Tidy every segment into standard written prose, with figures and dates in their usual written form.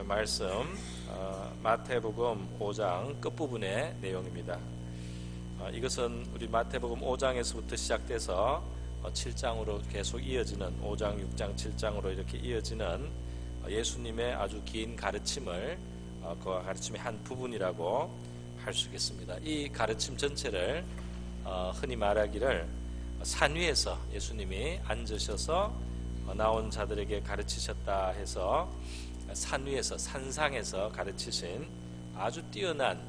말씀 마태복음 5장 끝부분의 내용입니다. 이것은 우리 마태복음 5장에서부터 시작돼서 7장으로 계속 이어지는 5장, 6장, 7장으로 이렇게 이어지는 예수님의 아주 긴 가르침을 그 가르침의 한 부분이라고 할 수 있겠습니다. 이 가르침 전체를 흔히 말하기를 산 위에서 예수님이 앉으셔서 나온 자들에게 가르치셨다 해서 산 위에서 산상에서 가르치신 아주 뛰어난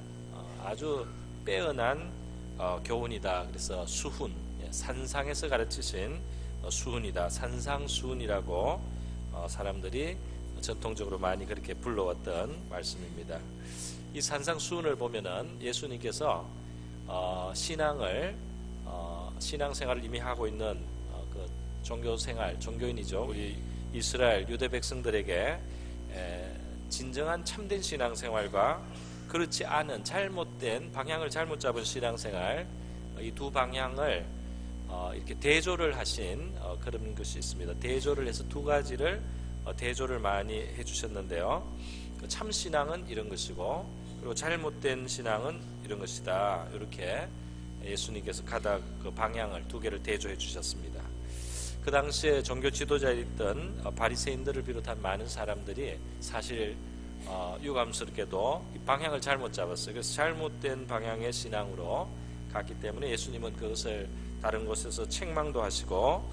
아주 빼어난 교훈이다. 그래서 수훈, 산상에서 가르치신 수훈이다, 산상수훈이라고 사람들이 전통적으로 많이 그렇게 불러왔던 말씀입니다. 이 산상수훈을 보면은 예수님께서 신앙생활을 이미 하고 있는 그 종교생활, 종교인이죠. 우리 이스라엘 유대 백성들에게 진정한 참된 신앙생활과 그렇지 않은 잘못된 방향을 잘못 잡은 신앙생활, 이 두 방향을 이렇게 대조를 하신 그런 것이 있습니다. 대조를 해서 두 가지를 대조를 많이 해주셨는데요. 참 신앙은 이런 것이고 그리고 잘못된 신앙은 이런 것이다. 이렇게 예수님께서 가닥 그 방향을 두 개를 대조해 주셨습니다. 그 당시에 종교 지도자였던 바리새인들을 비롯한 많은 사람들이 사실 유감스럽게도 이 방향을 잘못 잡았어요. 그래서 잘못된 방향의 신앙으로 갔기 때문에 예수님은 그것을 다른 곳에서 책망도 하시고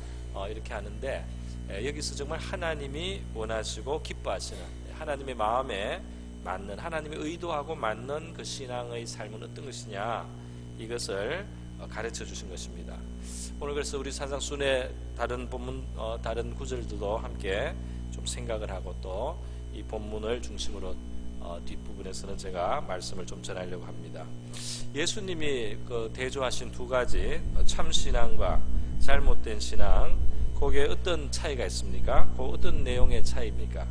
이렇게 하는데, 여기서 정말 하나님이 원하시고 기뻐하시는 하나님의 마음에 맞는, 하나님의 의도하고 맞는 그 신앙의 삶은 어떤 것이냐, 이것을 가르쳐 주신 것입니다. 오늘 그래서 우리 산상순의 다른 본문, 다른 구절들도 함께 좀 생각을 하고 또 이 본문을 중심으로 뒷부분에서는 제가 말씀을 좀 전하려고 합니다. 예수님이 그 대조하신 두 가지 참 신앙과 잘못된 신앙, 거기에 어떤 차이가 있습니까? 그 어떤 내용의 차이입니까?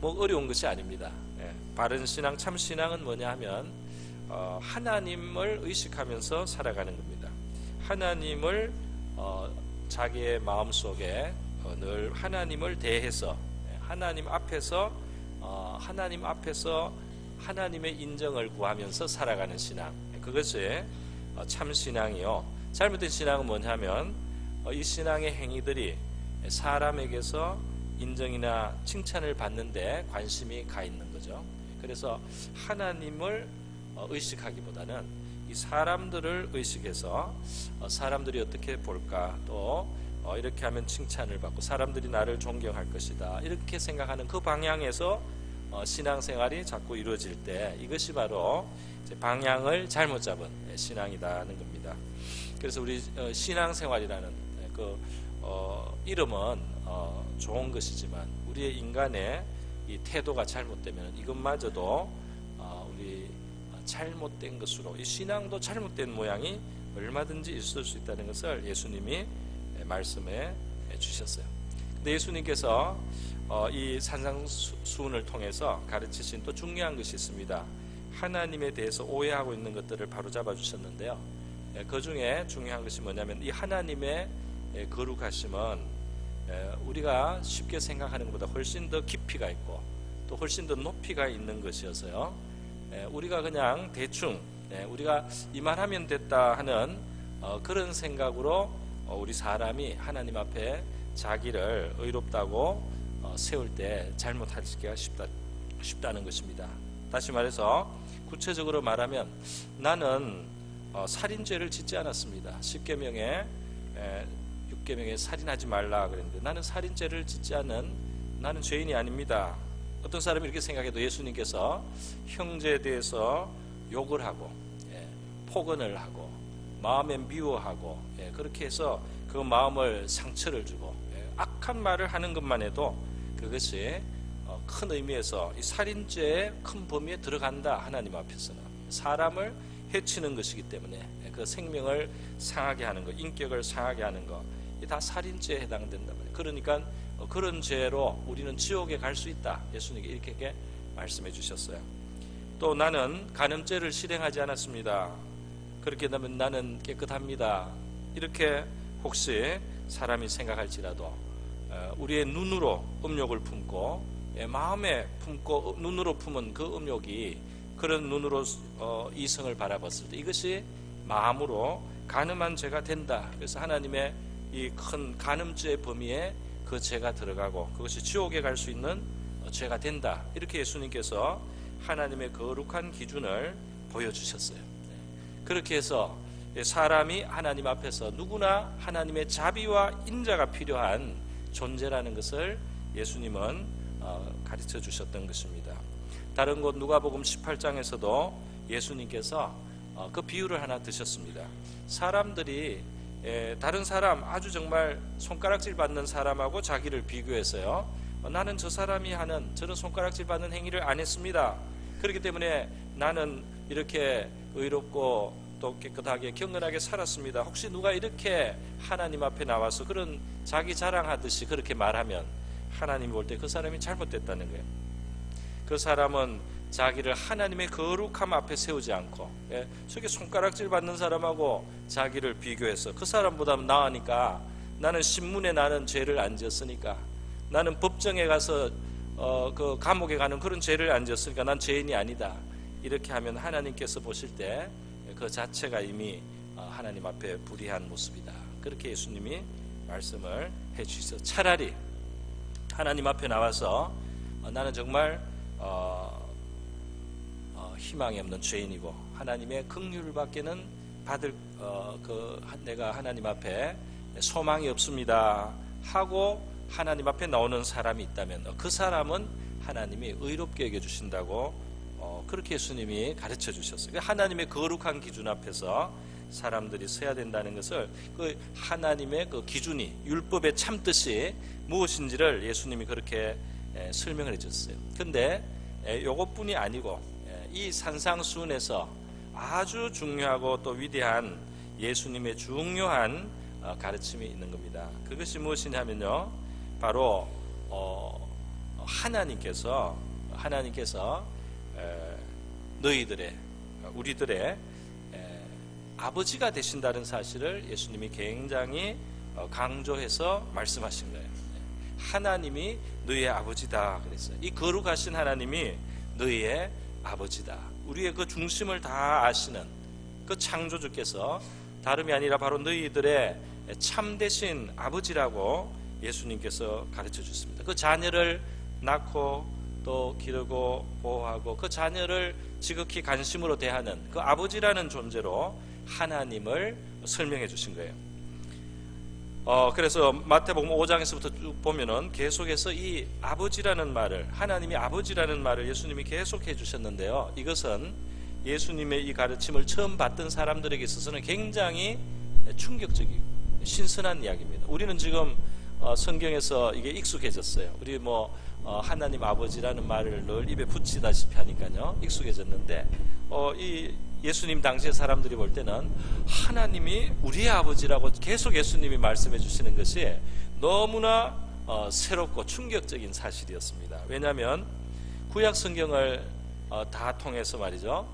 뭐 어려운 것이 아닙니다. 바른 신앙, 참 신앙은 뭐냐 하면 하나님을 의식하면서 살아가는 겁니다. 하나님을 자기의 마음속에 늘 하나님을 대해서 하나님 앞에서 하나님의 인정을 구하면서 살아가는 신앙, 그것이 참 신앙이요. 잘못된 신앙은 뭐냐면 이 신앙의 행위들이 사람에게서 인정이나 칭찬을 받는데 관심이 가 있는 거죠. 그래서 하나님을 의식하기보다는 이 사람들을 의식해서 사람들이 어떻게 볼까, 또 이렇게 하면 칭찬을 받고 사람들이 나를 존경할 것이다, 이렇게 생각하는 그 방향에서 신앙생활이 자꾸 이루어질 때 이것이 바로 방향을 잘못 잡은 신앙이라는 겁니다. 그래서 우리 신앙생활이라는 그 이름은 좋은 것이지만 우리의 인간의 이 태도가 잘못되면 이것마저도 우리 잘못된 것으로, 이 신앙도 잘못된 모양이 얼마든지 있을 수 있다는 것을 예수님이 말씀해 주셨어요. 근데 예수님께서 이 산상수훈을 통해서 가르치신 또 중요한 것이 있습니다. 하나님에 대해서 오해하고 있는 것들을 바로잡아 주셨는데요. 그 중에 중요한 것이 뭐냐면 이 하나님의 거룩하심은 우리가 쉽게 생각하는 것보다 훨씬 더 깊이가 있고 또 훨씬 더 높이가 있는 것이어서요. 우리가 그냥 대충 우리가 이만하면 됐다 하는 그런 생각으로 우리 사람이 하나님 앞에 자기를 의롭다고 세울 때 잘못하기가 쉽다는 것입니다. 다시 말해서 구체적으로 말하면 나는 살인죄를 짓지 않았습니다. 10계명에 6계명에 살인하지 말라 그랬는데 나는 살인죄를 짓지 않은, 나는 죄인이 아닙니다. 어떤 사람이 이렇게 생각해도 예수님께서 형제에 대해서 욕을 하고 폭언을 하고 마음에 미워하고 그렇게 해서 그 마음을 상처를 주고 악한 말을 하는 것만 해도 그것이 큰 의미에서 이 살인죄의 큰 범위에 들어간다. 하나님 앞에서는 사람을 해치는 것이기 때문에 그 생명을 상하게 하는 것, 인격을 상하게 하는 것, 다 살인죄에 해당된단 말이에요. 그러니까 그런 죄로 우리는 지옥에 갈 수 있다. 예수님이 이렇게 말씀해 주셨어요. 또 나는 간음죄를 실행하지 않았습니다. 그렇게 되면 나는 깨끗합니다. 이렇게 혹시 사람이 생각할지라도 우리의 눈으로 음욕을 품고 마음에 품고 눈으로 품은 그 음욕이 그런 눈으로 이성을 바라봤을 때 이것이 마음으로 간음한 죄가 된다. 그래서 하나님의 이 큰 간음죄의 범위에 그 죄가 들어가고 그것이 지옥에 갈 수 있는 죄가 된다. 이렇게 예수님께서 하나님의 거룩한 기준을 보여주셨어요. 그렇게 해서 사람이 하나님 앞에서 누구나 하나님의 자비와 인자가 필요한 존재라는 것을 예수님은 가르쳐 주셨던 것입니다. 다른 곳 누가복음 18장에서도 예수님께서 그 비유를 하나 드셨습니다. 사람들이 다른 사람, 아주 정말 손가락질 받는 사람하고 자기를 비교해서요, 나는 저 사람이 하는 저런 손가락질 받는 행위를 안 했습니다. 그렇기 때문에 나는 이렇게 의롭고 또 깨끗하게 경건하게 살았습니다. 혹시 누가 이렇게 하나님 앞에 나와서 그런 자기 자랑하듯이 그렇게 말하면 하나님이 볼 때 그 사람이 잘못됐다는 거예요. 그 사람은 자기를 하나님의 거룩함 앞에 세우지 않고, 저게 손가락질 받는 사람하고 자기를 비교해서 그 사람보다 나으니까, 나는 신문에 나는 죄를 안 지었으니까, 나는 법정에 가서 그 감옥에 가는 그런 죄를 안 지었으니까 난 죄인이 아니다. 이렇게 하면 하나님께서 보실 때 그 자체가 이미 하나님 앞에 불의한 모습이다. 그렇게 예수님이 말씀을 해주셔서 차라리 하나님 앞에 나와서 나는 정말 희망이 없는 죄인이고 하나님의 긍휼밖에는 받을 내가 하나님 앞에 소망이 없습니다 하고 하나님 앞에 나오는 사람이 있다면 그 사람은 하나님이 의롭게 여겨주신다고 그렇게 예수님이 가르쳐 주셨어요. 하나님의 거룩한 기준 앞에서 사람들이 서야 된다는 것을 그 하나님의 그 기준이 율법의 참뜻이 무엇인지를 예수님이 그렇게 설명을 해줬어요. 근데 이것뿐이 아니고 이 산상수훈에서 아주 중요하고 또 위대한 예수님의 중요한 가르침이 있는 겁니다. 그것이 무엇이냐면요, 바로 하나님께서 우리들의 아버지가 되신다는 사실을 예수님이 굉장히 강조해서 말씀하신 거예요. 하나님이 너희의 아버지다 그랬어요. 이 거룩하신 하나님이 너희의 아버지다. 우리의 그 중심을 다 아시는 그 창조주께서 다름이 아니라 바로 너희들의 참되신 아버지라고 예수님께서 가르쳐 주셨습니다. 그 자녀를 낳고 또 기르고 보호하고 그 자녀를 지극히 관심으로 대하는 그 아버지라는 존재로 하나님을 설명해 주신 거예요. 그래서 마태복음 5장에서부터 쭉 보면은 계속해서 이 아버지라는 말을, 하나님이 아버지라는 말을 예수님이 계속해 주셨는데요, 이것은 예수님의 이 가르침을 처음 받던 사람들에게 있어서는 굉장히 충격적이고 신선한 이야기입니다. 우리는 지금 성경에서 이게 익숙해졌어요. 우리 하나님 아버지라는 말을 늘 입에 붙이다시피 하니까요, 익숙해졌는데 이 예수님 당시의 사람들이 볼 때는 하나님이 우리의 아버지라고 계속 예수님이 말씀해 주시는 것이 너무나 새롭고 충격적인 사실이었습니다. 왜냐하면 구약 성경을 다 통해서 말이죠,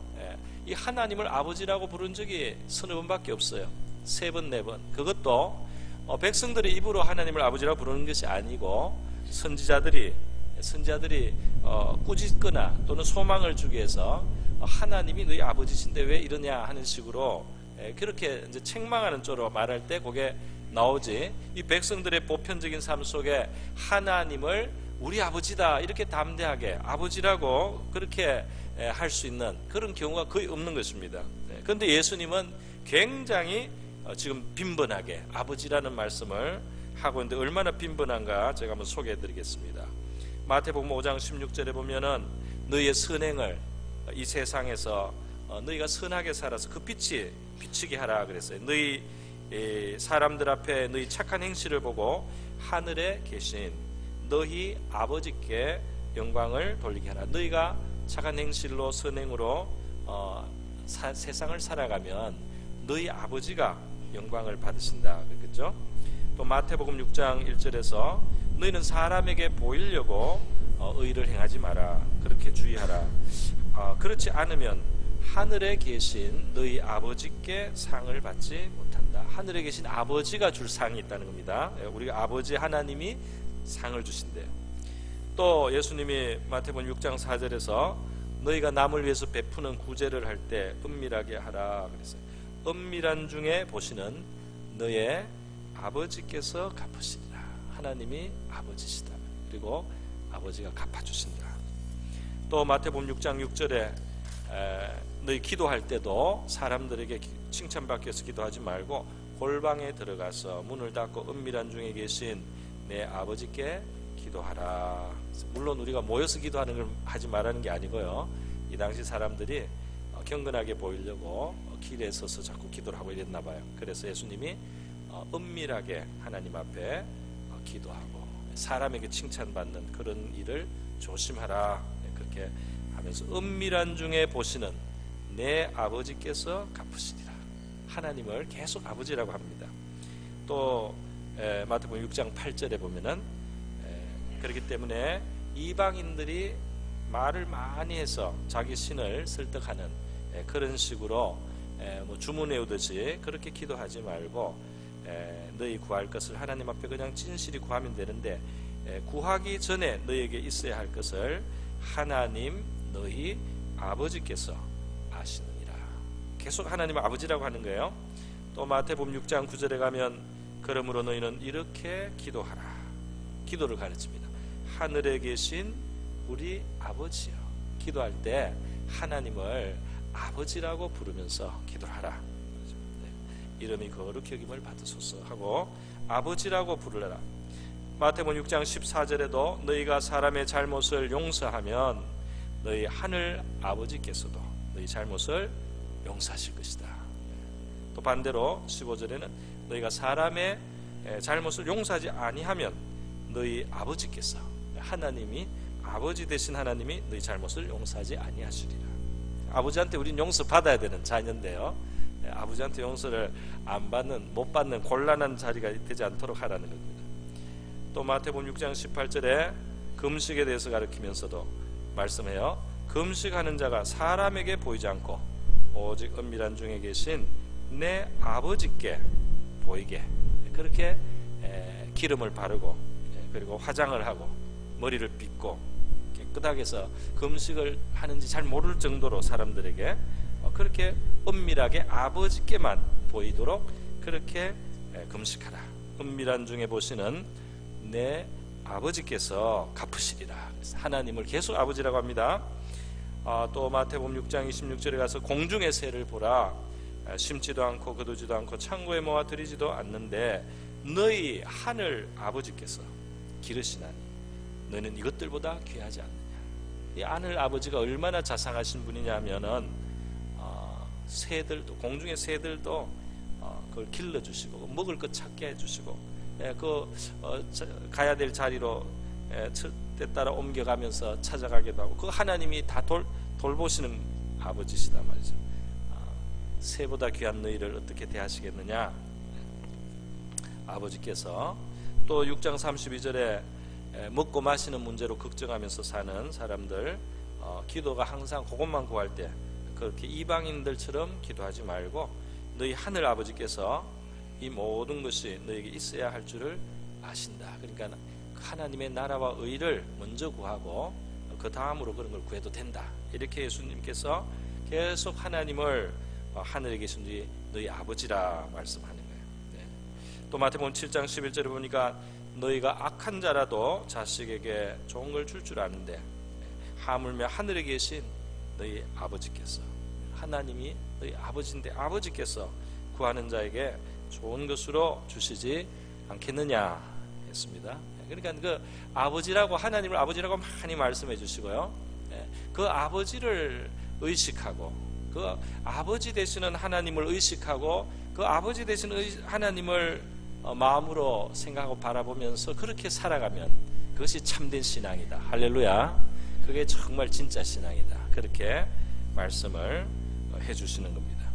이 하나님을 아버지라고 부른 적이 서너 번밖에 없어요. 3번, 4번. 그것도 백성들의 입으로 하나님을 아버지라고 부르는 것이 아니고 선지자들이 꾸짖거나 또는 소망을 주기 위해서 하나님이 너희 아버지신데 왜 이러냐 하는 식으로 그렇게 이제 책망하는 쪽으로 말할 때 그게 나오지, 이 백성들의 보편적인 삶 속에 하나님을 우리 아버지다 이렇게 담대하게 아버지라고 그렇게 할 수 있는 그런 경우가 거의 없는 것입니다. 그런데 예수님은 굉장히 지금 빈번하게 아버지라는 말씀을 하고 있는데 얼마나 빈번한가 제가 한번 소개해 드리겠습니다. 마태복음 5장 16절에 보면은 너희의 선행을 이 세상에서 너희가 선하게 살아서 그 빛이 비치게 하라 그랬어요. 너희 사람들 앞에 너희 착한 행실을 보고 하늘에 계신 너희 아버지께 영광을 돌리게 하라. 너희가 착한 행실로 선행으로 세상을 살아가면 너희 아버지가 영광을 받으신다. 그렇죠? 또 마태복음 6장 1절에서 너희는 사람에게 보이려고 의를 행하지 마라. 그렇게 주의하라. 그렇지 않으면 하늘에 계신 너희 아버지께 상을 받지 못한다. 하늘에 계신 아버지가 줄 상이 있다는 겁니다. 우리 아버지 하나님이 상을 주신대요. 또 예수님이 마태복음 6장 4절에서 너희가 남을 위해서 베푸는 구제를 할 때 은밀하게 하라 그랬어요. 은밀한 중에 보시는 너의 아버지께서 갚으시리라. 하나님이 아버지시다. 그리고 아버지가 갚아주신다. 또 마태복음 6장 6절에 너희 기도할 때도 사람들에게 칭찬받기 위해서 기도하지 말고 골방에 들어가서 문을 닫고 은밀한 중에 계신 내 아버지께 기도하라. 물론 우리가 모여서 기도하는 걸 하지 말라는 게 아니고요. 이 당시 사람들이 경건하게 보이려고 길에 서서 자꾸 기도를 하고 이랬나 봐요. 그래서 예수님이 은밀하게 하나님 앞에 기도하고 사람에게 칭찬받는 그런 일을 조심하라. 그렇게 하면서 은밀한 중에 보시는 내 아버지께서 갚으시리라. 하나님을 계속 아버지라고 합니다. 또 마태복음 6장 8절에 보면은 그렇기 때문에 이방인들이 말을 많이 해서 자기 신을 설득하는 그런 식으로 뭐 주문 외우듯이 그렇게 기도하지 말고 너희 구할 것을 하나님 앞에 그냥 진실히 구하면 되는데 구하기 전에 너희에게 있어야 할 것을 하나님 너희 아버지께서 아시느니라. 계속 하나님 아버지라고 하는 거예요. 또 마태복음 6장 9절에 가면 그러므로 너희는 이렇게 기도하라. 기도를 가르칩니다. 하늘에 계신 우리 아버지요. 기도할 때 하나님을 아버지라고 부르면서 기도하라. 이름이 거룩히 여김을 받으소서 하고 아버지라고 부르라. 마태복음 6장 14절에도 너희가 사람의 잘못을 용서하면 너희 하늘 아버지께서도 너희 잘못을 용서하실 것이다. 또 반대로 15절에는 너희가 사람의 잘못을 용서하지 아니하면 너희 아버지께서 하나님이 아버지 되신 하나님이 너희 잘못을 용서하지 아니하시리라. 아버지한테 우린 용서 받아야 되는 자녀인데요. 아버지한테 용서를 안 받는 못 받는 곤란한 자리가 되지 않도록 하라는 겁니다. 또 마태복음 6장 18절에 금식에 대해서 가르치면서도 말씀해요. 금식하는 자가 사람에게 보이지 않고 오직 은밀한 중에 계신 내 아버지께 보이게 그렇게 기름을 바르고 그리고 화장을 하고 머리를 빗고 깨끗하게 해서 금식을 하는지 잘 모를 정도로 사람들에게 그렇게 은밀하게 아버지께만 보이도록 그렇게 금식하라. 은밀한 중에 보시는 내 아버지께서 갚으시리라. 하나님을 계속 아버지라고 합니다. 또 마태복음 6장 26절에 가서 공중의 새를 보라. 심지도 않고 거두지도 않고 창고에 모아 들이지도 않는데 너희 하늘 아버지께서 기르시나니 너는 이것들보다 귀하지 않느냐. 이 하늘 아버지가 얼마나 자상하신 분이냐면은 새들도 공중의 새들도 그걸 길러주시고 먹을 것 찾게 해주시고 가야 될 자리로 때따라 옮겨가면서 찾아가기도 하고 그 하나님이 다 돌보시는 아버지시단 말이죠. 새보다 귀한 너희를 어떻게 대하시겠느냐. 아버지께서 또 6장 32절에 먹고 마시는 문제로 걱정하면서 사는 사람들 기도가 항상 그것만 구할 때 그렇게 이방인들처럼 기도하지 말고 너희 하늘 아버지께서 이 모든 것이 너에게 있어야 할 줄을 아신다. 그러니까 하나님의 나라와 의를 먼저 구하고 그 다음으로 그런 걸 구해도 된다. 이렇게 예수님께서 계속 하나님을 하늘에 계신 너희 아버지라 말씀하는 거예요. 네. 또 마태복음 7장 11절에 보니까 너희가 악한 자라도 자식에게 좋은 걸 줄 줄 아는데 하물며 하늘에 계신 너희 아버지께서 하나님이 너희 아버지인데 아버지께서 구하는 자에게 좋은 것으로 주시지 않겠느냐 했습니다. 그러니까 그 아버지라고 하나님을 아버지라고 많이 말씀해 주시고요. 그 아버지를 의식하고 그 아버지 되시는 하나님을 의식하고 그 아버지 되시는 하나님을 마음으로 생각하고 바라보면서 그렇게 살아가면 그것이 참된 신앙이다. 할렐루야. 그게 정말 진짜 신앙이다. 그렇게 말씀을 해주시는 겁니다.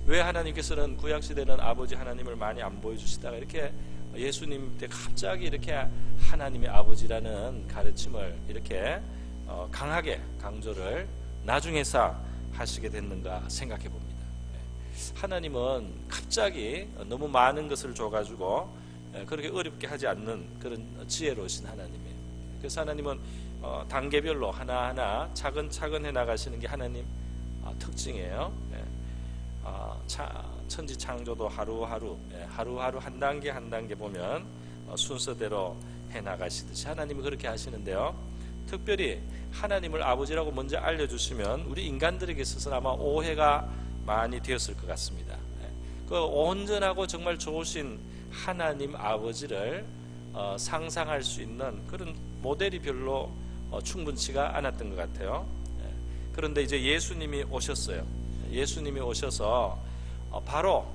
왜 하나님께서는 구약시대는 아버지 하나님을 많이 안 보여주시다가 이렇게 예수님 때 갑자기 이렇게 하나님의 아버지라는 가르침을 이렇게 강하게 강조를 나중에서 하시게 됐는가 생각해 봅니다. 하나님은 갑자기 너무 많은 것을 줘가지고 그렇게 어렵게 하지 않는 그런 지혜로우신 하나님이에요. 그래서 하나님은 단계별로 하나하나 차근차근 해나가시는 게 하나님 특징이에요. 천지 창조도 하루하루 한 단계 한 단계 보면 순서대로 해나가시듯이 하나님이 그렇게 하시는데요. 특별히 하나님을 아버지라고 먼저 알려주시면 우리 인간들에게 있어서는 아마 오해가 많이 되었을 것 같습니다. 그 온전하고 정말 좋으신 하나님 아버지를 상상할 수 있는 그런 모델이 별로 충분치가 않았던 것 같아요. 그런데 이제 예수님이 오셨어요. 예수님이 오셔서 바로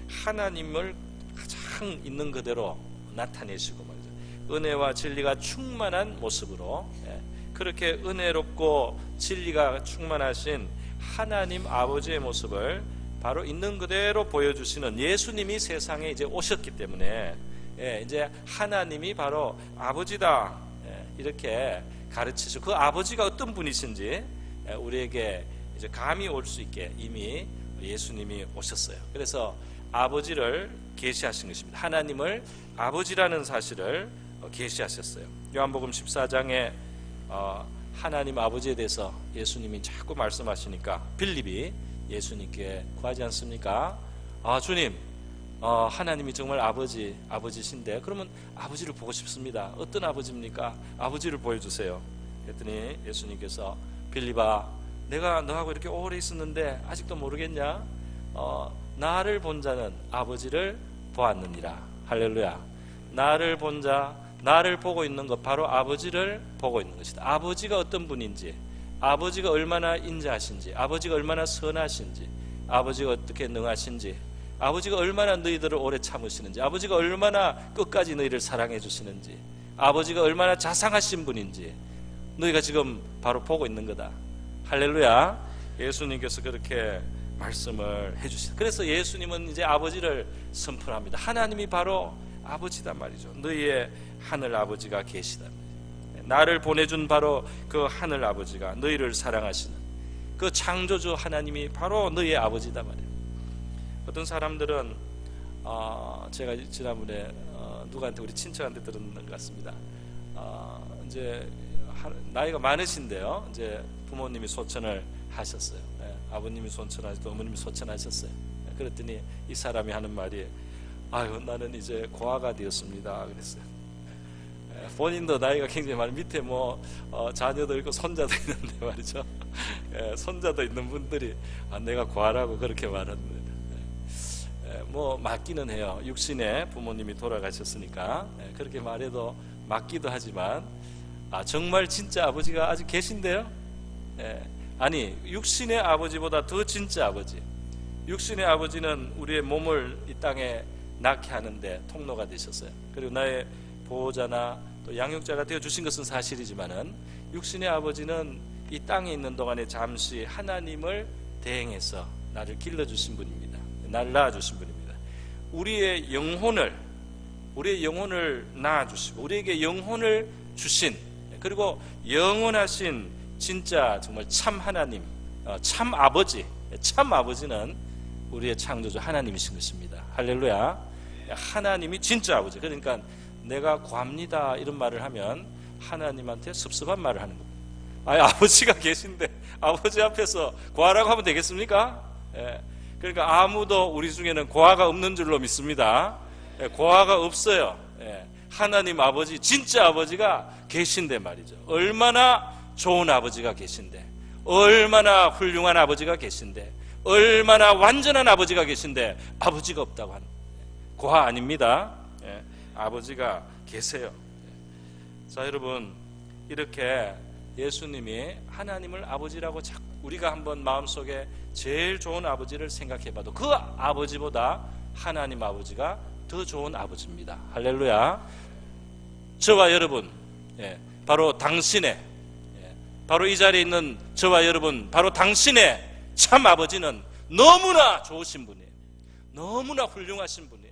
하나님을 가장 있는 그대로 나타내시고 말이죠. 은혜와 진리가 충만한 모습으로 그렇게 은혜롭고 진리가 충만하신 하나님 아버지의 모습을 바로 있는 그대로 보여주시는 예수님이 세상에 이제 오셨기 때문에 이제 하나님이 바로 아버지다 이렇게 가르치시고 그 아버지가 어떤 분이신지 우리에게 이제 감이 올 수 있게 이미 예수님이 오셨어요. 그래서 아버지를 계시하신 것입니다. 하나님을 아버지라는 사실을 계시하셨어요. 요한복음 14장에 하나님 아버지에 대해서 예수님이 자꾸 말씀하시니까 빌립이 예수님께 구하지 않습니까? 주님, 하나님이 정말 아버지신데 그러면 아버지를 보고 싶습니다. 어떤 아버지입니까? 아버지를 보여주세요. 그랬더니 예수님께서 빌립아, 내가 너하고 이렇게 오래 있었는데 아직도 모르겠냐? 나를 본 자는 아버지를 보았느니라. 할렐루야. 나를 본 자, 나를 보고 있는 것, 바로 아버지를 보고 있는 것이다. 아버지가 어떤 분인지, 아버지가 얼마나 인자하신지, 아버지가 얼마나 선하신지, 아버지가 어떻게 능하신지, 아버지가 얼마나 너희들을 오래 참으시는지, 아버지가 얼마나 끝까지 너희를 사랑해 주시는지, 아버지가 얼마나 자상하신 분인지 너희가 지금 바로 보고 있는 거다. 할렐루야. 예수님께서 그렇게 말씀을 해주시다. 그래서 예수님은 이제 아버지를 선포합니다. 하나님이 바로 아버지단 말이죠. 너희의 하늘 아버지가 계시다. 나를 보내준 바로 그 하늘 아버지가 너희를 사랑하시는 그 창조주 하나님이 바로 너희의 아버지다 말이에요. 어떤 사람들은 제가 지난번에 누구한테 우리 친척한테 들은 것 같습니다. 이제 나이가 많으신데요. 이제 부모님이 소천을 하셨어요. 아버님이 소천하시고 어머님이 소천하셨어요. 그랬더니 이 사람이 하는 말이 아유 나는 이제 고아가 되었습니다. 그랬어요. 본인도 나이가 굉장히 많은 밑에 자녀도 있고 손자도 있는데 말이죠. 손자도 있는 분들이 내가 고아라고 그렇게 말합니다. 맞기는 해요. 육신에 부모님이 돌아가셨으니까 그렇게 말해도 맞기도 하지만 정말 진짜 아버지가 아직 계신데요. 아니 육신의 아버지보다 더 진짜 아버지, 육신의 아버지는 우리의 몸을 이 땅에 낳게 하는데 통로가 되셨어요. 그리고 나의 보호자나 또 양육자가 되어주신 것은 사실이지만은 육신의 아버지는 이 땅에 있는 동안에 잠시 하나님을 대행해서 나를 길러주신 분입니다. 나를 낳아주신 분입니다. 우리의 영혼을 낳아주시고 우리에게 영혼을 주신, 그리고 영원하신 진짜 정말 참 하나님, 참 아버지는 우리의 창조주 하나님이신 것입니다. 할렐루야. 하나님이 진짜 아버지. 그러니까 내가 구합니다 이런 말을 하면 하나님한테 섭섭한 말을 하는 겁니다. 아버지가 계신데 아버지 앞에서 구하라고 하면 되겠습니까? 그러니까 아무도 우리 중에는 고아가 없는 줄로 믿습니다. 고아가 없어요. 하나님 아버지, 진짜 아버지가 계신데 말이죠. 얼마나 좋은 아버지가 계신데, 얼마나 훌륭한 아버지가 계신데, 얼마나 완전한 아버지가 계신데 아버지가 없다고 하는, 고아 아닙니다. 아버지가 계세요. 자, 여러분, 이렇게 예수님이 하나님을 아버지라고 자꾸 우리가 한번 마음속에 제일 좋은 아버지를 생각해봐도 그 아버지보다 하나님 아버지가 더 좋은 아버지입니다. 할렐루야. 저와 여러분, 바로 당신의, 바로 이 자리에 있는 저와 여러분, 바로 당신의 참 아버지는 너무나 좋으신 분이에요. 너무나 훌륭하신 분이에요.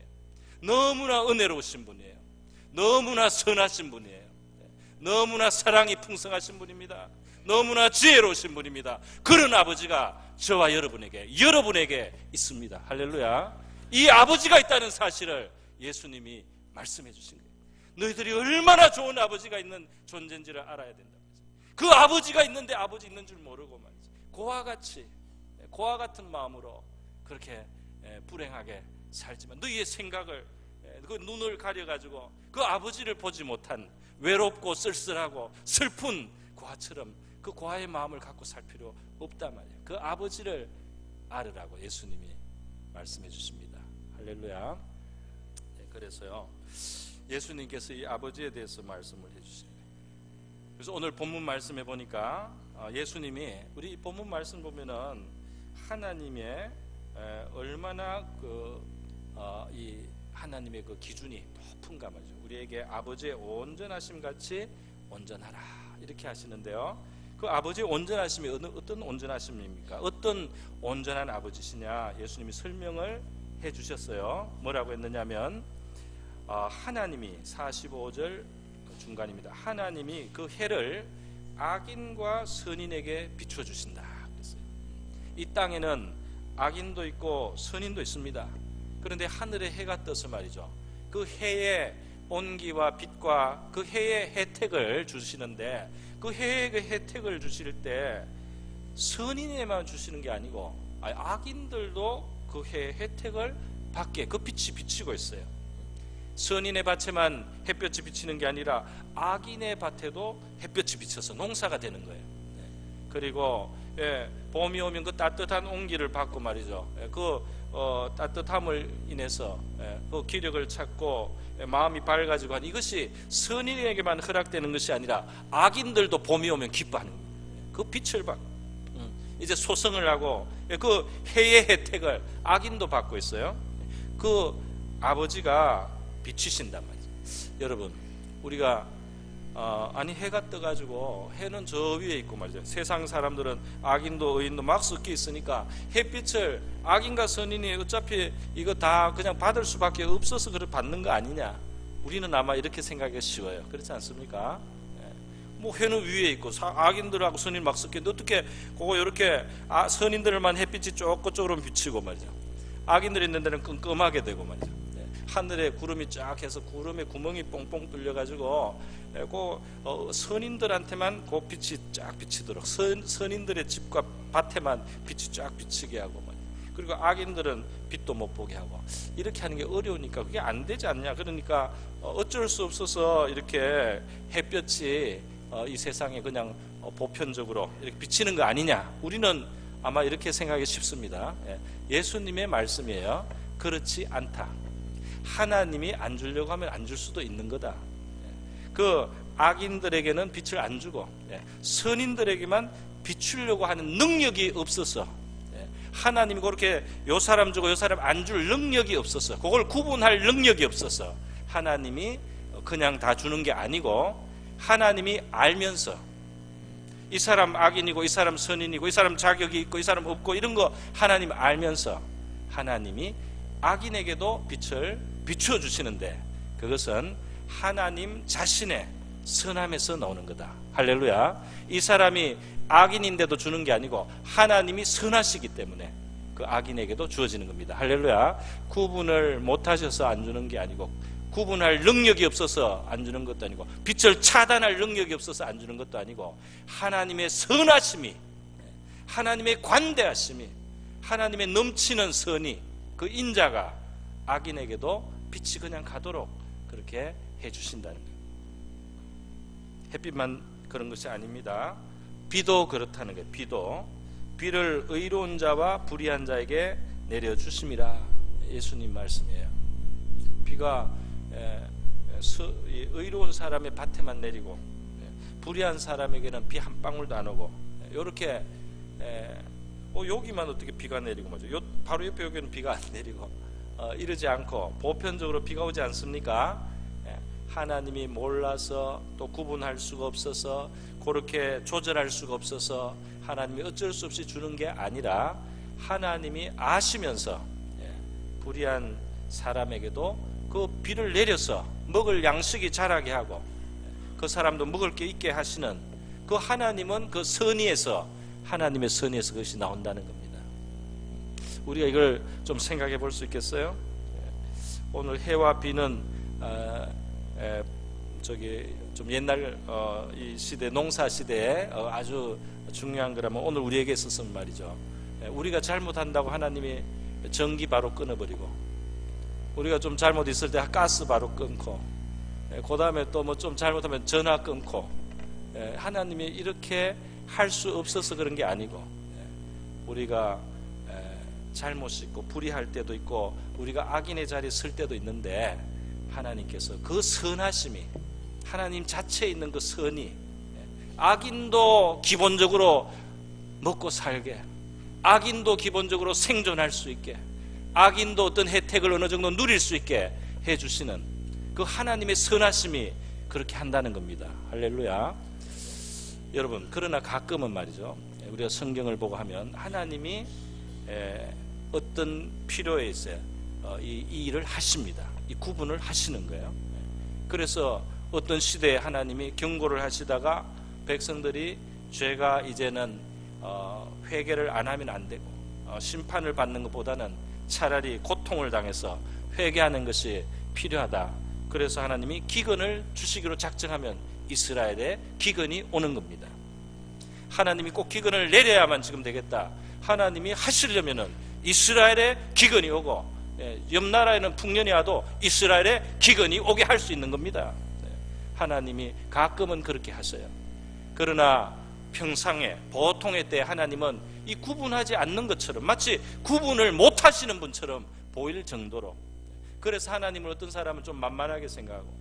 너무나 은혜로우신 분이에요. 너무나 선하신 분이에요. 너무나 사랑이 풍성하신 분입니다. 너무나 지혜로우신 분입니다. 그런 아버지가 저와 여러분에게 있습니다. 할렐루야. 이 아버지가 있다는 사실을 예수님이 말씀해 주신 거예요. 너희들이 얼마나 좋은 아버지가 있는 존재인지를 알아야 된다. 그 아버지가 있는데 아버지 있는 줄 모르고 말이죠. 고와 같은 마음으로 그렇게 불행하게 살지만 너희의 생각을, 그 눈을 가려가지고 그 아버지를 보지 못한 외롭고 쓸쓸하고 슬픈 고아처럼 그 고아의 마음을 갖고 살 필요 없단 말이에요. 그 아버지를 알으라고 예수님이 말씀해 주십니다. 할렐루야. 그래서요, 예수님께서 이 아버지에 대해서 말씀을 해주십니다. 그래서 오늘 본문 말씀해 보니까 예수님이, 우리 본문 말씀 보면은 하나님의 얼마나 이 하나님의 그 기준이 높은가 말이죠. 우리에게 아버지의 온전하심 같이 온전하라 이렇게 하시는데요, 그 아버지의 온전하심이 어떤 온전하심입니까? 어떤 온전한 아버지시냐? 예수님이 설명을 해 주셨어요. 뭐라고 했느냐면 하나님이 45절 중간입니다. 하나님이 그 해를 악인과 선인에게 비춰 주신다 그랬어요. 이 땅에는 악인도 있고 선인도 있습니다. 그런데 하늘에 해가 떠서 말이죠, 그 해의 온기와 빛과 그 해의 혜택을 주시는데, 그 해의 그 혜택을 주실 때 선인에만 주시는 게 아니고 악인들도 그 해의 혜택을 받게 그 빛이 비치고 있어요. 선인의 밭에만 햇볕이 비치는 게 아니라 악인의 밭에도 햇볕이 비쳐서 농사가 되는 거예요. 그리고 봄이 오면 그 따뜻한 온기를 받고 말이죠, 그 따뜻함을 인해서 그 기력을 찾고 마음이 밝아지고 하는, 이것이 선인에게만 허락되는 것이 아니라 악인들도 봄이 오면 기뻐하는 거예요. 그 빛을 받고 이제 소성을 하고 그 해의 혜택을 악인도 받고 있어요. 그 아버지가 비치신단 말이죠. 여러분, 우리가 아니 해가 떠가지고 해는 저 위에 있고 말이죠. 세상 사람들은 악인도 의인도 막 섞여 있으니까 햇빛을 악인과 선인이 어차피 이거 다 그냥 받을 수밖에 없어서 그걸 받는 거 아니냐, 우리는 아마 이렇게 생각하기 쉬워요. 그렇지 않습니까? 뭐 해는 위에 있고 악인들하고 선인 막 섞여 있는데 어떻게 그거 이렇게 선인들만 햇빛이 쪼끄쪼그름 비치고 말이죠, 악인들 있는 데는 끔끔하게 되고 말이죠. 하늘에 구름이 쫙 해서 구름에 구멍이 뽕뽕 뚫려가지고 선인들한테만 그 빛이 쫙 비치도록, 선인들의 집과 밭에만 빛이 쫙 비치게 하고, 그리고 악인들은 빛도 못 보게 하고, 이렇게 하는 게 어려우니까 그게 안 되지 않냐. 그러니까 어쩔 수 없어서 이렇게 햇볕이 이 세상에 그냥 보편적으로 이렇게 비치는 거 아니냐, 우리는 아마 이렇게 생각하기 쉽습니다. 예수님의 말씀이에요. 그렇지 않다. 하나님이 안 주려고 하면 안 줄 수도 있는 거다. 그 악인들에게는 빛을 안 주고 선인들에게만 비추려고 하는 능력이 없어서, 하나님이 그렇게 요 사람 주고 요 사람 안 줄 능력이 없어서, 그걸 구분할 능력이 없어서 하나님이 그냥 다 주는 게 아니고, 하나님이 알면서 이 사람 악인이고 이 사람 선인이고 이 사람 자격이 있고 이 사람 없고 이런 거 하나님 알면서 하나님이 악인에게도 빛을 비춰주시는데, 그것은 하나님 자신의 선함에서 나오는 거다. 할렐루야. 이 사람이 악인인데도 주는 게 아니고 하나님이 선하시기 때문에 그 악인에게도 주어지는 겁니다. 할렐루야. 구분을 못하셔서 안 주는 게 아니고, 구분할 능력이 없어서 안 주는 것도 아니고, 빛을 차단할 능력이 없어서 안 주는 것도 아니고, 하나님의 선하심이, 하나님의 관대하심이, 하나님의 넘치는 선이, 그 인자가 악인에게도 빛이 그냥 가도록 그렇게 해주신다는 거예요. 햇빛만 그런 것이 아닙니다. 비도 그렇다는 거예요. 비를 의로운 자와 불의한 자에게 내려주심이라, 예수님 말씀이에요. 비가 의로운 사람의 밭에만 내리고 불의한 사람에게는 비 한 방울도 안 오고, 이렇게 여기만 어떻게 비가 내리고 말이죠. 바로 옆에 여기는 비가 안 내리고 이러지 않고 보편적으로 비가 오지 않습니까? 하나님이 몰라서 또 구분할 수가 없어서 그렇게 조절할 수가 없어서 하나님이 어쩔 수 없이 주는 게 아니라, 하나님이 아시면서 불의한 사람에게도 그 비를 내려서 먹을 양식이 자라게 하고 그 사람도 먹을 게 있게 하시는 그 하나님은 그 선의에서, 하나님의 선의에서 그것이 나온다는 겁니다. 우리가 이걸 좀 생각해 볼 수 있겠어요? 오늘 해와 비는 좀 옛날 이 시대, 농사 시대에 아주 중요한 거라면 오늘 우리에게 있어서는 말이죠. 우리가 잘못한다고 하나님이 전기 바로 끊어버리고, 우리가 좀 잘못 있을 때 가스 바로 끊고, 그 다음에 또 뭐 좀 잘못하면 전화 끊고, 하나님이 이렇게 할 수 없어서 그런 게 아니고, 우리가 잘못 있고 불의할 때도 있고 우리가 악인의 자리에 설 때도 있는데, 하나님께서 그 선하심이, 하나님 자체에 있는 그 선이 악인도 기본적으로 먹고 살게, 악인도 기본적으로 생존할 수 있게, 악인도 어떤 혜택을 어느 정도 누릴 수 있게 해주시는 그 하나님의 선하심이 그렇게 한다는 겁니다. 할렐루야. 여러분, 그러나 가끔은 말이죠, 우리가 성경을 보고 하면 하나님이 어떤 필요에 있어요, 이 일을 하십니다. 이 구분을 하시는 거예요. 그래서 어떤 시대에 하나님이 경고를 하시다가 백성들이 죄가 이제는 회개를 안 하면 안 되고 심판을 받는 것보다는 차라리 고통을 당해서 회개하는 것이 필요하다. 그래서 하나님이 기근을 주시기로 작정하면 이스라엘에 기근이 오는 겁니다. 하나님이 꼭 기근을 내려야만 지금 되겠다. 하나님이 하시려면은 이스라엘에 기근이 오고, 옆 나라에는 풍년이 와도 이스라엘에 기근이 오게 할 수 있는 겁니다. 하나님이 가끔은 그렇게 하셔요. 그러나 평상에, 보통의 때 하나님은 이 구분하지 않는 것처럼, 마치 구분을 못 하시는 분처럼 보일 정도로, 그래서 하나님을 어떤 사람은 좀 만만하게 생각하고,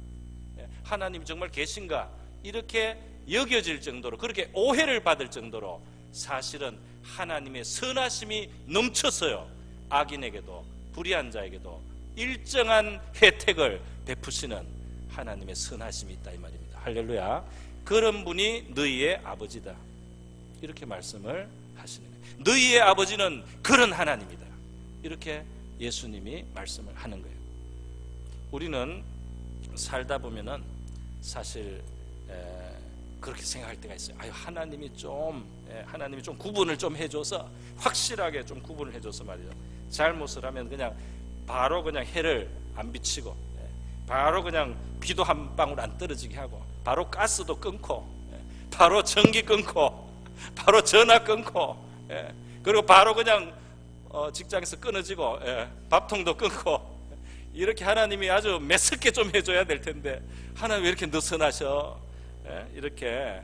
하나님이 정말 계신가 이렇게 여겨질 정도로, 그렇게 오해를 받을 정도로 사실은 하나님의 선하심이 넘쳐서요, 악인에게도 불의한 자에게도 일정한 혜택을 베푸시는 하나님의 선하심이 있다, 이 말입니다. 할렐루야. 그런 분이 너희의 아버지다, 이렇게 말씀을 하시는 거예요. 너희의 아버지는 그런 하나님이다, 이렇게 예수님이 말씀을 하는 거예요. 우리는 살다 보면은 사실 그렇게 생각할 때가 있어요. 하나님이 좀 구분을 좀 해줘서, 확실하게 좀 구분을 해줘서 말이죠, 잘못을 하면 그냥 바로 그냥 해를 안 비치고, 바로 그냥 비도 한 방울 안 떨어지게 하고, 바로 가스도 끊고, 바로 전기 끊고, 바로 전화 끊고, 그리고 바로 그냥 직장에서 끊어지고, 밥통도 끊고, 이렇게 하나님이 아주 매섭게 좀 해줘야 될 텐데, 하나님 왜 이렇게 느슨하셔? 이렇게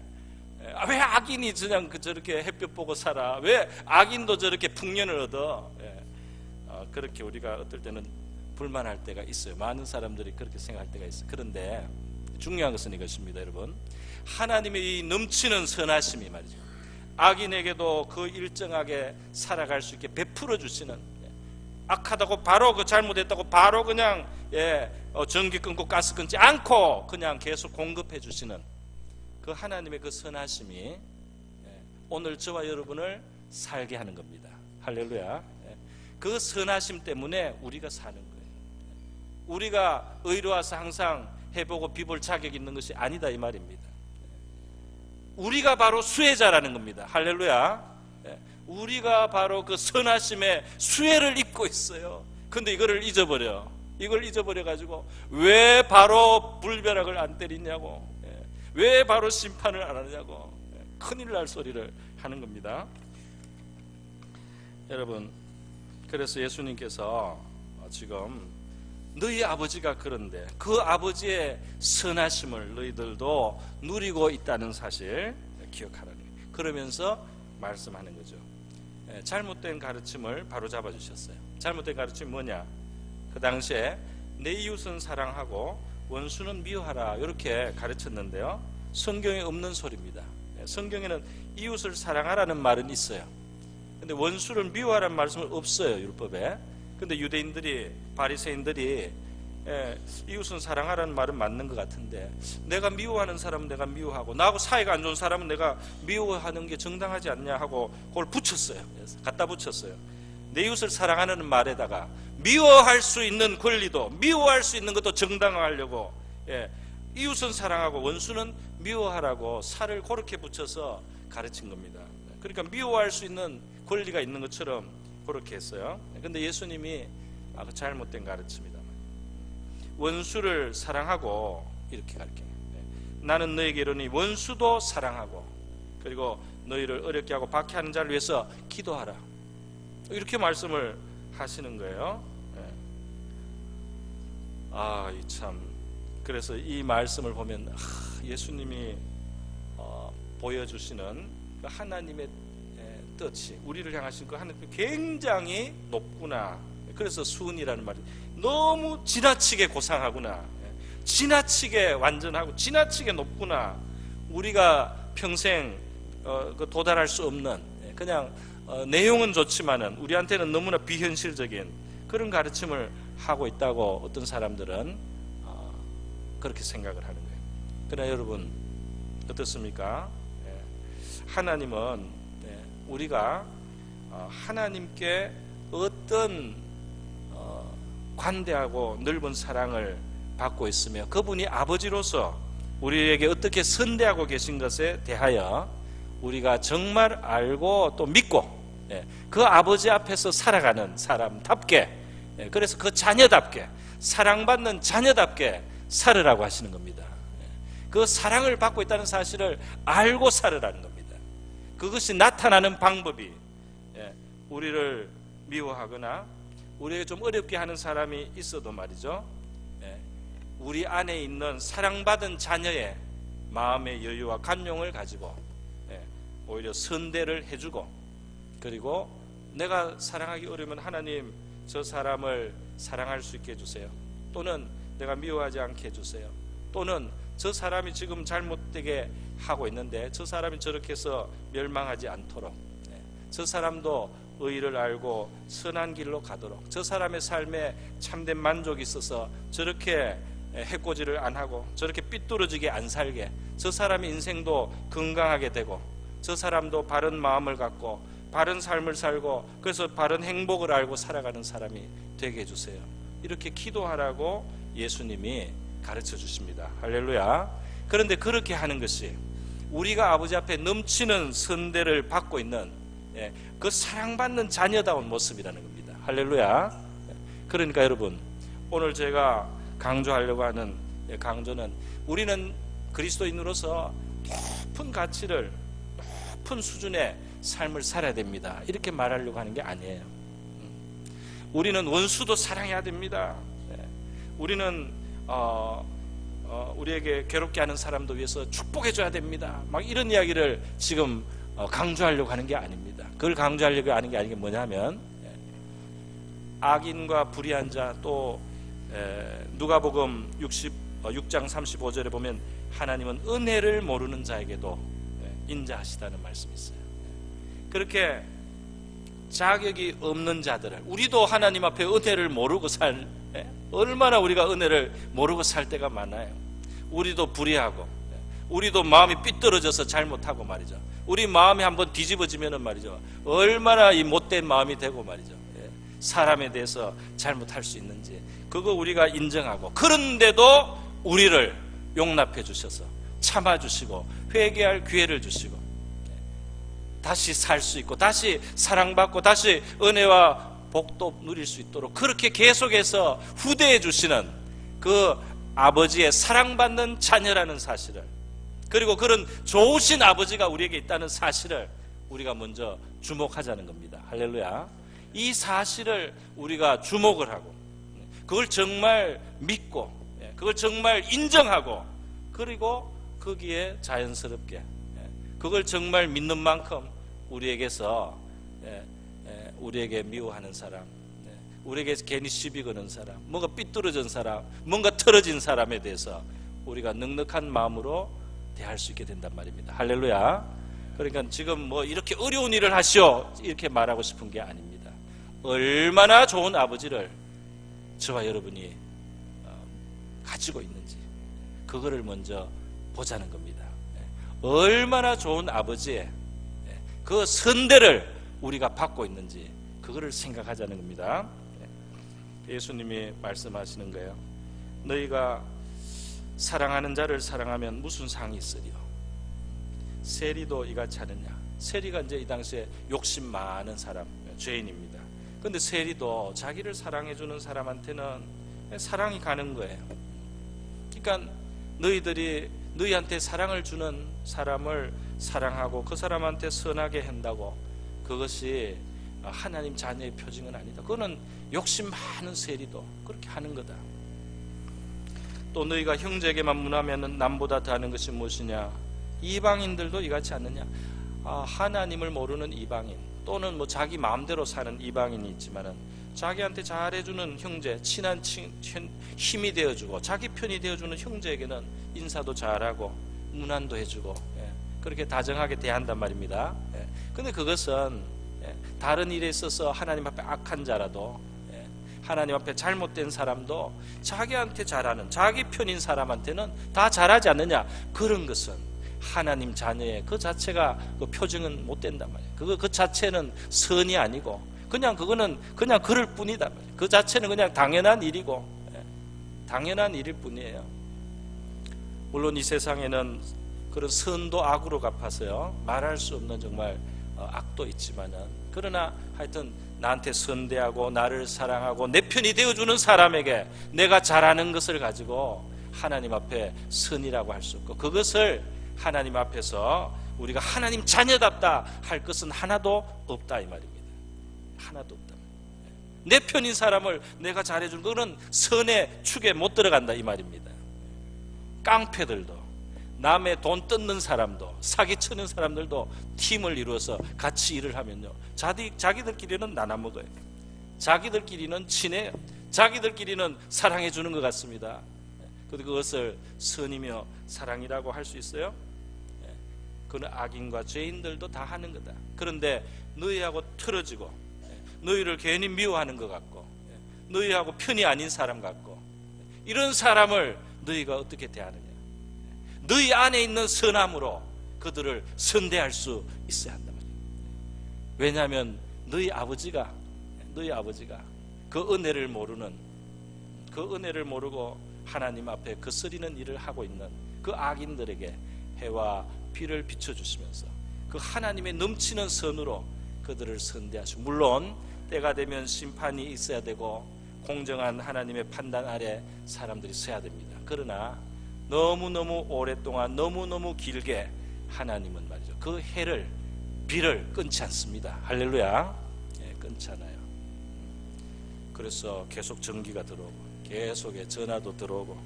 왜 악인이 그냥 저렇게 햇볕 보고 살아? 왜 악인도 저렇게 풍년을 얻어? 그렇게 우리가 어떨 때는 불만할 때가 있어요. 많은 사람들이 그렇게 생각할 때가 있어요. 그런데 중요한 것은 이것입니다, 여러분. 하나님의 이 넘치는 선하심이 말이죠, 악인에게도 그 일정하게 살아갈 수 있게 베풀어 주시는, 악하다고 바로 그 잘못했다고 바로 그냥 전기 끊고 가스 끊지 않고 그냥 계속 공급해 주시는 그 하나님의 그 선하심이 오늘 저와 여러분을 살게 하는 겁니다. 할렐루야. 그 선하심 때문에 우리가 사는 거예요. 우리가 의로와서 항상 해보고 비볼 자격 있는 것이 아니다, 이 말입니다. 우리가 바로 수혜자라는 겁니다. 할렐루야. 우리가 바로 그 선하심의 수혜를 입고 있어요. 근데 이걸 잊어버려가지고 왜 바로 불벼락을 안 때리냐고, 왜 바로 심판을 안 하냐고 큰일 날 소리를 하는 겁니다. 여러분, 그래서 예수님께서 지금 너희 아버지가 그런데 그 아버지의 선하심을 너희들도 누리고 있다는 사실 기억하라는 거예요. 그러면서 말씀하는 거죠. 잘못된 가르침을 바로 잡아주셨어요. 잘못된 가르침이 뭐냐? 그 당시에 내 이웃은 사랑하고 원수는 미워하라, 이렇게 가르쳤는데요, 성경에 없는 소리입니다. 성경에는 이웃을 사랑하라는 말은 있어요. 근데 원수를 미워하라는 말씀은 없어요, 율법에. 근데 유대인들이, 바리새인들이 이웃은 사랑하라는 말은 맞는 것 같은데, 내가 미워하는 사람은 내가 미워하고 나하고 사이가 안 좋은 사람은 내가 미워하는 게 정당하지 않냐 하고 그걸 붙였어요. 갖다 붙였어요. 내 이웃을 사랑하는 말에다가 미워할 수 있는 권리도, 미워할 수 있는 것도 정당화하려고, 이웃은 사랑하고 원수는 미워하라고 살을 그렇게 붙여서 가르친 겁니다. 그러니까 미워할 수 있는 권리가 있는 것처럼 그렇게 했어요. 근데 예수님이 그 잘못된 가르침이다. 원수를 사랑하고 이렇게 가르쳐요. 나는 너에게 이르니 원수도 사랑하고 그리고 너희를 어렵게 하고 박해하는 자를 위해서 기도하라. 이렇게 말씀을 하시는 거예요. 참 그래서 이 말씀을 보면 예수님이 보여주시는 하나님의 뜻이, 우리를 향하신 그 하나님이 굉장히 높구나. 그래서 수은이라는 말이 너무 지나치게 고상하구나, 지나치게 완전하고 지나치게 높구나. 우리가 평생 도달할 수 없는, 그냥 내용은 좋지만은 우리한테는 너무나 비현실적인 그런 가르침을 하고 있다고 어떤 사람들은 그렇게 생각을 하는 거예요. 그러나 여러분 어떻습니까? 하나님은 우리가 하나님께 어떤 관대하고 넓은 사랑을 받고 있으며 그분이 아버지로서 우리에게 어떻게 선대하고 계신 것에 대하여 우리가 정말 알고 또 믿고 그 아버지 앞에서 살아가는 사람답게, 그래서 그 자녀답게, 사랑받는 자녀답게 살으라고 하시는 겁니다. 그 사랑을 받고 있다는 사실을 알고 살으라는 겁니다. 그것이 나타나는 방법이, 우리를 미워하거나 우리에게 좀 어렵게 하는 사람이 있어도 말이죠, 우리 안에 있는 사랑받은 자녀의 마음의 여유와 간용을 가지고 오히려 선대를 해주고, 그리고 내가 사랑하기 어려우면 하나님 저 사람을 사랑할 수 있게 해주세요, 또는 내가 미워하지 않게 해주세요, 또는 저 사람이 지금 잘못되게 하고 있는데 저 사람이 저렇게 해서 멸망하지 않도록, 저 사람도 의의를 알고 선한 길로 가도록, 저 사람의 삶에 참된 만족이 있어서 저렇게 해코지를 안 하고 저렇게 삐뚤어지게 안 살게, 저 사람의 인생도 건강하게 되고 저 사람도 바른 마음을 갖고 바른 삶을 살고 그래서 바른 행복을 알고 살아가는 사람이 되게 해주세요. 이렇게 기도하라고 예수님이 가르쳐 주십니다. 할렐루야. 그런데 그렇게 하는 것이 우리가 아버지 앞에 넘치는 선대를 받고 있는 그 사랑받는 자녀다운 모습이라는 겁니다. 할렐루야. 그러니까 여러분, 오늘 제가 강조하려고 하는 강조는 우리는 그리스도인으로서 높은 가치를, 높은 수준의 삶을 살아야 됩니다, 이렇게 말하려고 하는 게 아니에요. 우리는 원수도 사랑해야 됩니다. 우리는 우리에게 괴롭게 하는 사람도 위해서 축복해줘야 됩니다, 막 이런 이야기를 지금 강조하려고 하는 게 아닙니다. 그걸 강조하려고 하는 게 아닌 게 뭐냐면, 악인과 불의한 자, 또 누가복음 6장 35절에 보면 하나님은 은혜를 모르는 자에게도 인자하시다는 말씀이 있어요. 그렇게 자격이 없는 자들을, 우리도 하나님 앞에 은혜를 모르고 얼마나 우리가 은혜를 모르고 살 때가 많아요. 우리도 불의하고, 우리도 마음이 삐뚤어져서 잘못하고 말이죠. 우리 마음이 한번 뒤집어지면은 말이죠, 얼마나 이 못된 마음이 되고 말이죠, 사람에 대해서 잘못할 수 있는지 그거 우리가 인정하고, 그런데도 우리를 용납해 주셔서 참아주시고 회개할 기회를 주시고 다시 살 수 있고 다시 사랑받고 다시 은혜와 복도 누릴 수 있도록 그렇게 계속해서 후대해 주시는 그 아버지의 사랑받는 자녀라는 사실을, 그리고 그런 좋으신 아버지가 우리에게 있다는 사실을 우리가 먼저 주목하자는 겁니다. 할렐루야. 이 사실을 우리가 주목을 하고 그걸 정말 믿고 그걸 정말 인정하고, 그리고 거기에 자연스럽게 그걸 정말 믿는 만큼 우리에게서 우리에게 미워하는 사람, 우리에게 괜히 시비 거는 사람, 뭔가 삐뚤어진 사람, 뭔가 틀어진 사람에 대해서 우리가 넉넉한 마음으로 대할 수 있게 된단 말입니다. 할렐루야. 그러니까 지금 뭐 이렇게 어려운 일을 하시오 이렇게 말하고 싶은 게 아닙니다. 얼마나 좋은 아버지를 저와 여러분이 가지고 있는지 그거를 먼저 보자는 겁니다. 얼마나 좋은 아버지의 그 선대를 우리가 받고 있는지 그거를 생각하자는 겁니다. 예수님이 말씀하시는 거예요. 너희가 사랑하는 자를 사랑하면 무슨 상이 있으리요? 세리도 이같이 하느냐? 세리가 이제 이 당시에 욕심 많은 사람, 죄인입니다. 그런데 세리도 자기를 사랑해주는 사람한테는 사랑이 가는 거예요. 그러니까 너희들이 너희한테 사랑을 주는 사람을 사랑하고 그 사람한테 선하게 한다고 그것이 하나님 자녀의 표징은 아니다. 그거는 욕심 많은 세리도 그렇게 하는 거다. 또 너희가 형제에게만 문하면 남보다 더하는 것이 무엇이냐? 이방인들도 이같이 않느냐? 하나님을 모르는 이방인 또는 뭐 자기 마음대로 사는 이방인이 있지만은 자기한테 잘해주는 형제, 친한 힘이 되어주고 자기 편이 되어주는 형제에게는 인사도 잘하고 문안도 해주고 그렇게 다정하게 대한단 말입니다. 근데 그것은 다른 일에 있어서 하나님 앞에 악한 자라도 하나님 앞에 잘못된 사람도 자기한테 잘하는 자기 편인 사람한테는 다 잘하지 않느냐? 그런 것은 하나님 자녀의 그 자체가 그 표징은 못 된단 말이에요. 그 자체는 선이 아니고 그거는 그냥 그럴 뿐이다 말이에요. 그 자체는 그냥 당연한 일이고 당연한 일일 뿐이에요. 물론 이 세상에는 그런 선도 악으로 갚아서요 말할 수 없는 정말 악도 있지만은 그러나 하여튼 나한테 선대하고 나를 사랑하고 내 편이 되어주는 사람에게 내가 잘하는 것을 가지고 하나님 앞에 선이라고 할 수 없고 그것을 하나님 앞에서 우리가 하나님 자녀답다 할 것은 하나도 없다 이 말입니다. 하나도 없다. 내 편인 사람을 내가 잘해준 그거는 선의 축에 못 들어간다 이 말입니다. 깡패들도 남의 돈 뜯는 사람도 사기치는 사람들도 팀을 이루어서 같이 일을 하면요 자기들끼리는 나눠 먹어요. 자기들끼리는 친해요. 자기들끼리는 사랑해 주는 것 같습니다. 그런데 그것을 선이며 사랑이라고 할 수 있어요? 그건 악인과 죄인들도 다 하는 거다. 그런데 너희하고 틀어지고 너희를 괜히 미워하는 것 같고 너희하고 편이 아닌 사람 같고 이런 사람을 너희가 어떻게 대하느냐? 너희 안에 있는 선함으로 그들을 선대할 수 있어야 한단 말이에요. 왜냐하면 너희 아버지가 그 은혜를 모르고 하나님 앞에 거스리는 일을 하고 있는 그 악인들에게 해와 비를 비춰주시면서 그 하나님의 넘치는 선으로 그들을 선대하시고 물론 때가 되면 심판이 있어야 되고 공정한 하나님의 판단 아래 사람들이 서야 됩니다. 그러나 너무너무 오랫동안 너무너무 길게 하나님은 말이죠 그 해를 비를 끊지 않습니다. 할렐루야. 끊지 않아요. 그래서 계속 전기가 들어오고 계속 전화도 들어오고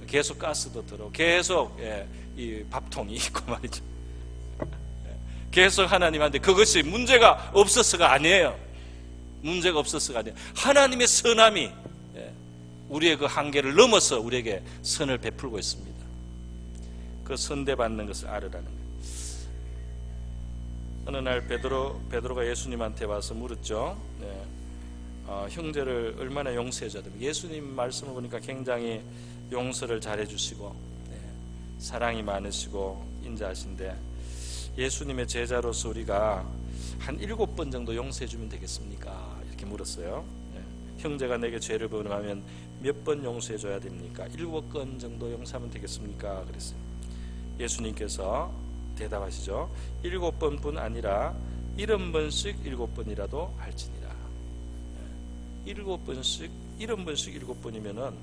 계속 가스도 들어오고 계속 이 밥통이 있고 말이죠. 계속 하나님한테 그것이 문제가 없어서가 아니에요. 문제가 없어서가 아니에요. 하나님의 선함이 우리의 그 한계를 넘어서 우리에게 선을 베풀고 있습니다. 그 선대받는 것을 알으라는 거예요. 어느 날 베드로가 예수님한테 와서 물었죠. 형제를 얼마나 용서해줘야 됩니까? 예수님 말씀을 보니까 굉장히 용서를 잘해주시고 사랑이 많으시고 인자하신데 예수님의 제자로서 우리가 한 7번 정도 용서해주면 되겠습니까? 이렇게 물었어요. 형제가 내게 죄를 범하면 몇 번 용서해줘야 됩니까? 7건 정도 용서하면 되겠습니까? 그랬어요. 예수님께서 대답하시죠. 7번뿐 아니라 70번씩 7번이라도 할지니라. 7번씩 7번이면은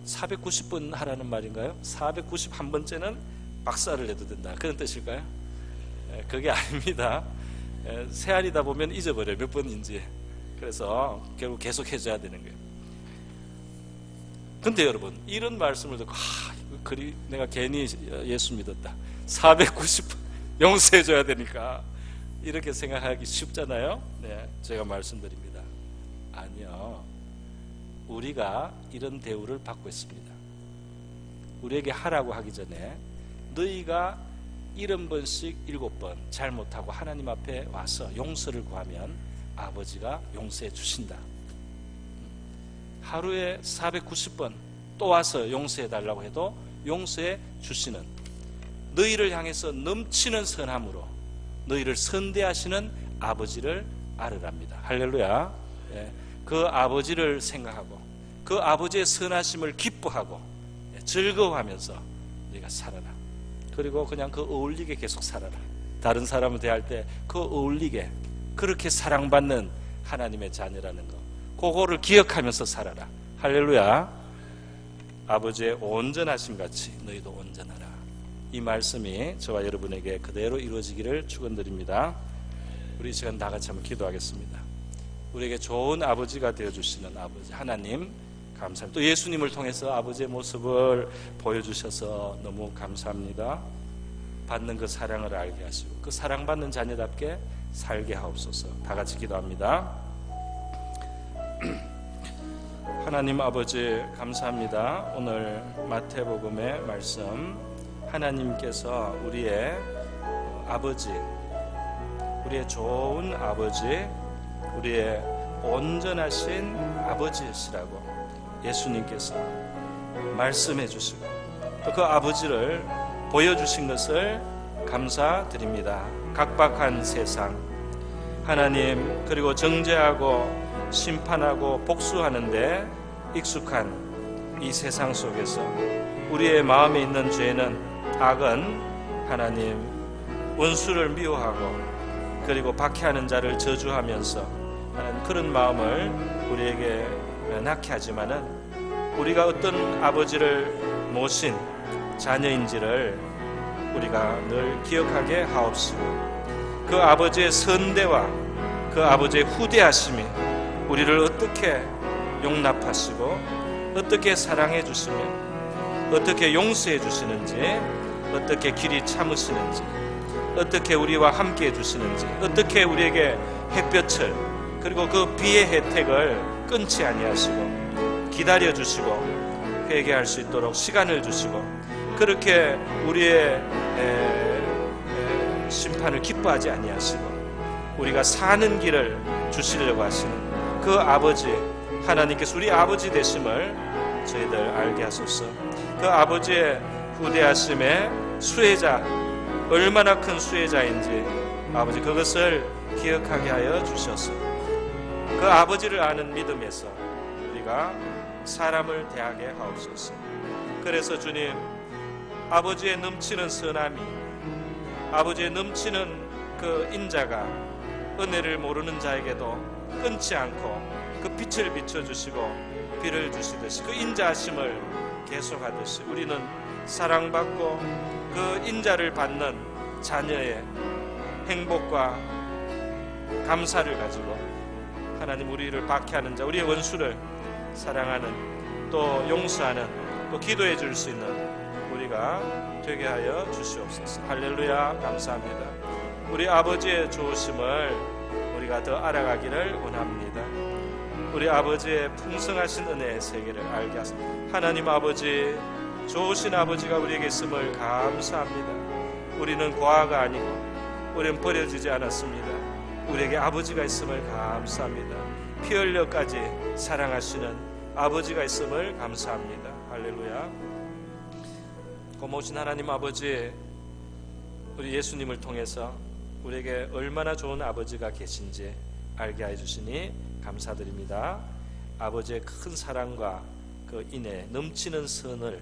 490번 하라는 말인가요? 491번째는 박살을 내도 된다. 그런 뜻일까요? 그게 아닙니다. 세알이다 보면 잊어버려요. 몇 번인지. 그래서 결국 계속 해줘야 되는 거예요. 근데 여러분 이런 말씀을 듣고 내가 괜히 예수 믿었다. 490번 용서해줘야 되니까 이렇게 생각하기 쉽잖아요. 제가 말씀드립니다. 아니요. 우리가 이런 대우를 받고 있습니다. 우리에게 하라고 하기 전에 너희가 70번씩 7번 잘못하고 하나님 앞에 와서 용서를 구하면 아버지가 용서해 주신다. 하루에 490번 또 와서 용서해 달라고 해도 용서해 주시는 너희를 향해서 넘치는 선함으로 너희를 선대하시는 아버지를 알으랍니다. 할렐루야. 그 아버지를 생각하고 그 아버지의 선하심을 기뻐하고 즐거워하면서 너희가 살아라. 그리고 그냥 그 어울리게 계속 살아라. 다른 사람을 대할 때 그 어울리게 그렇게 사랑받는 하나님의 자녀라는 거 그거를 기억하면서 살아라. 할렐루야. 아버지의 온전하심 같이 너희도 온전하라. 이 말씀이 저와 여러분에게 그대로 이루어지기를 축원드립니다. 우리 이 시간 다 같이 한번 기도하겠습니다. 우리에게 좋은 아버지가 되어주시는 아버지 하나님 감사합니다. 또 예수님을 통해서 아버지의 모습을 보여주셔서 너무 감사합니다. 받는 그 사랑을 알게 하시고 그 사랑받는 자녀답게 살게 하옵소서. 다 같이 기도합니다. 하나님 아버지 감사합니다. 오늘 마태복음의 말씀, 하나님께서 우리의 아버지, 우리의 좋은 아버지, 우리의 온전하신 아버지시라고 예수님께서 말씀해 주시고 또 그 아버지를 보여주신 것을 감사드립니다. 각박한 세상, 하나님 그리고 정죄하고 심판하고 복수하는데 익숙한 이 세상 속에서 우리의 마음에 있는 죄는, 악은 하나님 원수를 미워하고 그리고 박해하는 자를 저주하면서 하나님 그런 마음을 우리에게 낳게 하지만은 우리가 어떤 아버지를 모신 자녀인지를 우리가 늘 기억하게 하옵시고 그 아버지의 선대와 그 아버지의 후대하심이 우리를 어떻게 용납하시고 어떻게 사랑해 주시며 어떻게 용서해 주시는지, 어떻게 길이 참으시는지, 어떻게 우리와 함께 해 주시는지, 어떻게 우리에게 햇볕을 그리고 그 비의 혜택을 끊지 아니하시고 기다려 주시고 회개할 수 있도록 시간을 주시고 그렇게 우리의 심판을 기뻐하지 아니하시고 우리가 사는 길을 주시려고 하시는 그 아버지 하나님께서 우리 아버지 되심을 저희들 알게 하소서. 그 아버지의 후대하심의 수혜자, 얼마나 큰 수혜자인지 아버지 그것을 기억하게 하여 주셔서 그 아버지를 아는 믿음에서 우리가 사람을 대하게 하옵소서. 그래서 주님, 아버지의 넘치는 선함이, 아버지의 넘치는 그 인자가 은혜를 모르는 자에게도 끊지 않고 그 빛을 비춰주시고 비를 주시듯이 그 인자하심을 계속하듯이 우리는 사랑받고 그 인자를 받는 자녀의 행복과 감사를 가지고 하나님 우리를 박해하는 자, 우리의 원수를 사랑하는 또 용서하는 또 기도해 줄 수 있는 우리가 되게 하여 주시옵소서. 할렐루야. 감사합니다. 우리 아버지의 좋으심을 우리가 더 알아가기를 원합니다. 우리 아버지의 풍성하신 은혜의 세계를 알게 하소서. 하나님 아버지, 좋으신 아버지가 우리에게 있음을 감사합니다. 우리는 고아가 아니고 우리는 버려지지 않았습니다. 우리에게 아버지가 있음을 감사합니다. 피 흘려까지 사랑하시는 아버지가 있음을 감사합니다. 할렐루야. 고마우신 하나님 아버지, 우리 예수님을 통해서 우리에게 얼마나 좋은 아버지가 계신지 알게 해주시니 감사드립니다. 아버지의 큰 사랑과 그 인애 넘치는 선을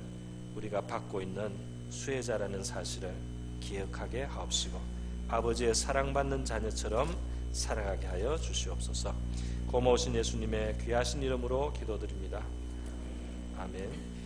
우리가 받고 있는 수혜자라는 사실을 기억하게 하옵시고 아버지의 사랑받는 자녀처럼 살아가게 하여 주시옵소서. 고마우신 예수님의 귀하신 이름으로 기도드립니다. 아멘.